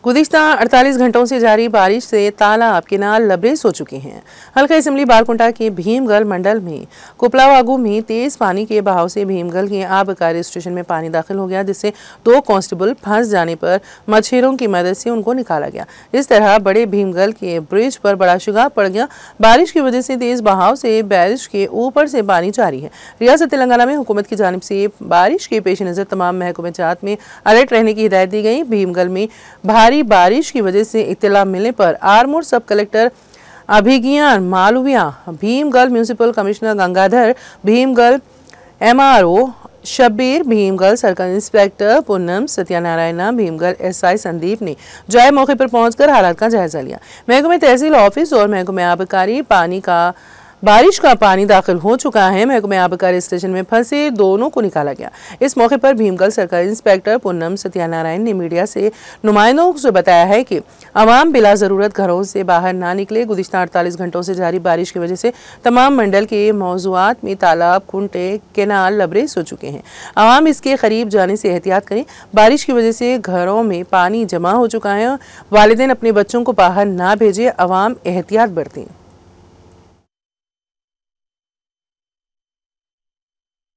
गुज़िश्ता 48 घंटों से जारी बारिश से तालाब किनार लबरेज हो चुके हैं। हल्का असम्बली बारकुंटा के भीमगल मंडल में कुपलावागू में तेज पानी के बहाव से भीमगल के आबकारी स्टेशन में पानी दाखिल हो गया, जिससे 2 कांस्टेबल फंस जाने पर मच्छरों की मदद से उनको निकाला गया। इस तरह बड़े भीमगल के ब्रिज पर बड़ा शिगार पड़ गया। बारिश की वजह से तेज बहाव से बैरिज के ऊपर से पानी जारी है। रियासत तेलंगाना में हुकूमत की जानिब से बारिश के पेश नज़र तमाम महकमे जात में अलर्ट रहने की हिदायत दी गई। भीमगल में भारी बारिश की वजह से इत्तला मिलने पर Armoor sub collector Abhigyan Malviya, Bhimgal municipal commissioner Gangadhar, Bhimgal MRO Shabbir, Bhimgal circle inspector Poonam Satyanarayana, Bhimgal SI Sandeep ने जाए मौके पर पहुंचकर हालात का जायजा लिया। महकमे तहसील ऑफिस और महकमे आबकारी बारिश का पानी दाखिल हो चुका है। महकमे आबकारी स्टेशन में फंसे दोनों को निकाला गया। इस मौके पर भीमगल सर्कल इंस्पेक्टर पूनम सत्यनारायण ने मीडिया से नुमाइंदों से बताया है कि आवाम बिला जरूरत घरों से बाहर ना निकले। गुज़िश्ता 48 घंटों से जारी बारिश की वजह से तमाम मंडल के मौजूआत में तालाब, खुंटे, केनाल लबरेज हो चुके हैं। आवाम इसके करीब जाने से एहतियात करें। बारिश की वजह से घरों में पानी जमा हो चुका है। वालिदैन अपने बच्चों को बाहर ना भेजें। आवाम एहतियात बरतें।